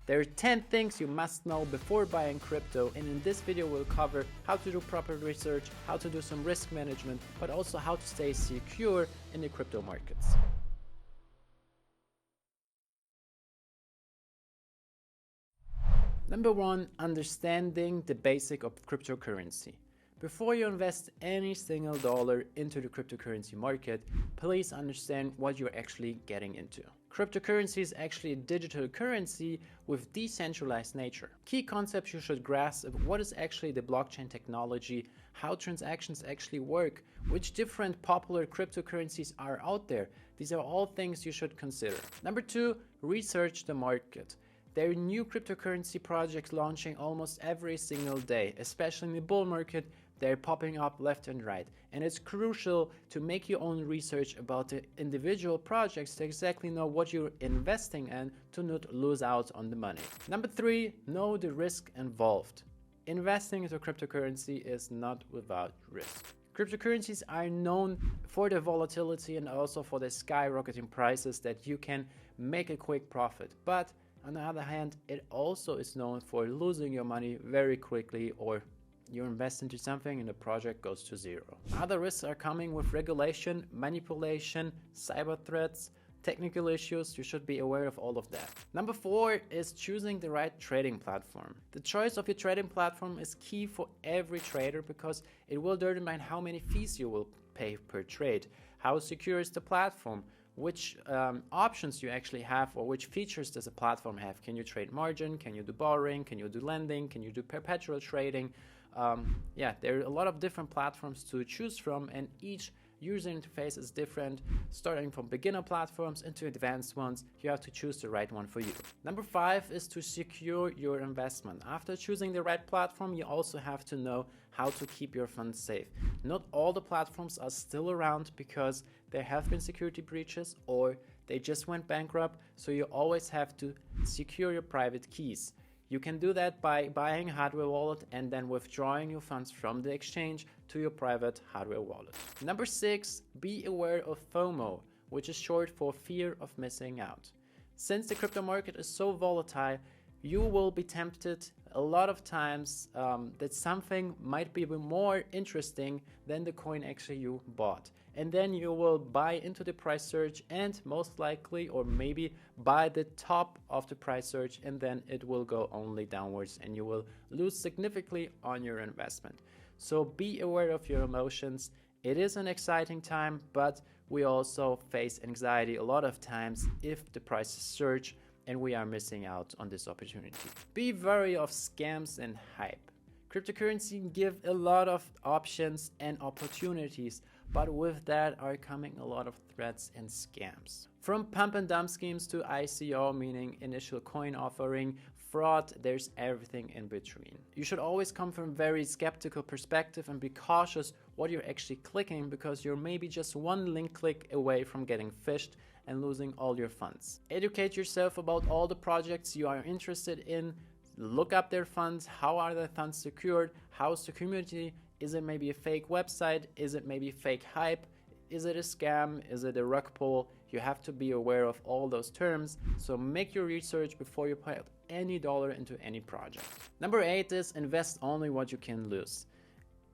There are 10 things you must know before buying crypto, and in this video we'll cover how to do proper research, how to do some risk management, but also how to stay secure in the crypto markets. Number 1, understanding the basic of cryptocurrency. Before you invest any single dollar into the cryptocurrency market, please understand what you're actually getting into. Cryptocurrency is actually a digital currency with decentralized nature. Key concepts you should grasp of what is actually the blockchain technology, how transactions actually work, which different popular cryptocurrencies are out there. These are all things you should consider. Number 2, research the market. There are new cryptocurrency projects launching almost every single day, especially in the bull market. They're popping up left and right, and it's crucial to make your own research about the individual projects to exactly know what you're investing in to not lose out on the money. Number 3, know the risk involved. Investing into cryptocurrency is not without risk. Cryptocurrencies are known for their volatility and also for their skyrocketing prices that you can make a quick profit. But on the other hand, it also is known for losing your money very quickly, or you invest into something and the project goes to zero. Other risks are coming with regulation, manipulation, cyber threats, technical issues. You should be aware of all of that. Number 4 is choosing the right trading platform. The choice of your trading platform is key for every trader because it will determine how many fees you will pay per trade, how secure is the platform, which options you actually have, or which features does a platform have. Can you trade margin? Can you do borrowing? Can you do lending? Can you do perpetual trading? There are a lot of different platforms to choose from, and each user interface is different. Starting from beginner platforms into advanced ones, you have to choose the right one for you. Number 5 is to secure your investment. After choosing the right platform, you also have to know how to keep your funds safe. Not all the platforms are still around because there have been security breaches or they just went bankrupt, so you always have to secure your private keys. You can do that by buying a hardware wallet and then withdrawing your funds from the exchange to your private hardware wallet. Number 6, be aware of FOMO, which is short for fear of missing out. Since the crypto market is so volatile, you will be tempted a lot of times that something might be more interesting than the coin actually you bought. And then you will buy into the price surge and most likely, or maybe buy the top of the price surge, and then it will go only downwards and you will lose significantly on your investment. So be aware of your emotions. It is an exciting time, but we also face anxiety a lot of times if the prices surge and we are missing out on this opportunity. Be wary of scams and hype. Cryptocurrency give a lot of options and opportunities, but with that are coming a lot of threats and scams. From pump and dump schemes to ICO, meaning initial coin offering, fraud, there's everything in between. You should always come from a very skeptical perspective and be cautious what you're actually clicking, because you're maybe just one link click away from getting phished and losing all your funds. Educate yourself about all the projects you are interested in. Look up their funds. How are their funds secured? How's the community? Is it maybe a fake website? Is it maybe fake hype? Is it a scam? Is it a rug pull? You have to be aware of all those terms, so make your research before you put any dollar into any project. Number 8 is invest only what you can lose.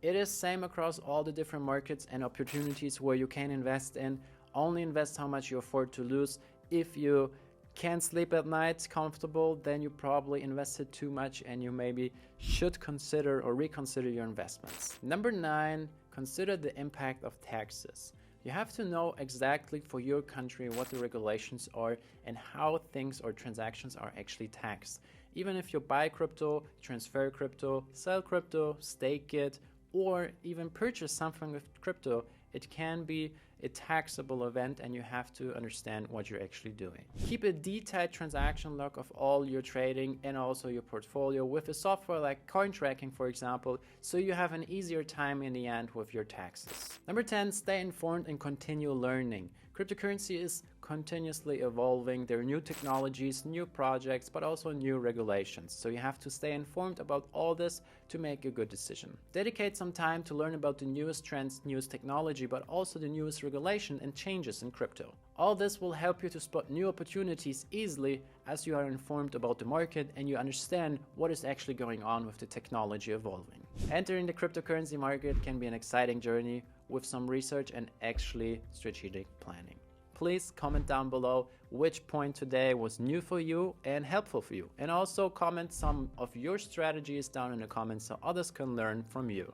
It is same across all the different markets and opportunities where you can invest in. Only invest how much you afford to lose. If you can't sleep at night comfortable, then you probably invested too much and you maybe should consider or reconsider your investments. Number 9, consider the impact of taxes. You have to know exactly for your country what the regulations are and how things or transactions are actually taxed. Even if you buy crypto, transfer crypto, sell crypto, stake it, or even purchase something with crypto, it can be a taxable event and you have to understand what you're actually doing. Keep a detailed transaction log of all your trading and also your portfolio with a software like coin tracking, for example, so you have an easier time in the end with your taxes. Number 10, stay informed and continue learning. Cryptocurrency is continuously evolving. There are new technologies, new projects, but also new regulations. So you have to stay informed about all this to make a good decision. Dedicate some time to learn about the newest trends, newest technology, but also the newest regulation and changes in crypto. All this will help you to spot new opportunities easily as you are informed about the market and you understand what is actually going on with the technology evolving. Entering the cryptocurrency market can be an exciting journey with some research and actually strategic planning. Please comment down below which point today was new for you and helpful for you. And also comment some of your strategies down in the comments so others can learn from you.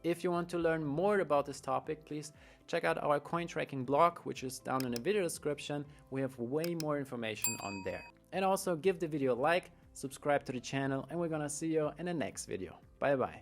If you want to learn more about this topic, please check out our coin tracking blog, which is down in the video description. We have way more information on there. And also give the video a like, subscribe to the channel, and we're gonna see you in the next video. Bye bye.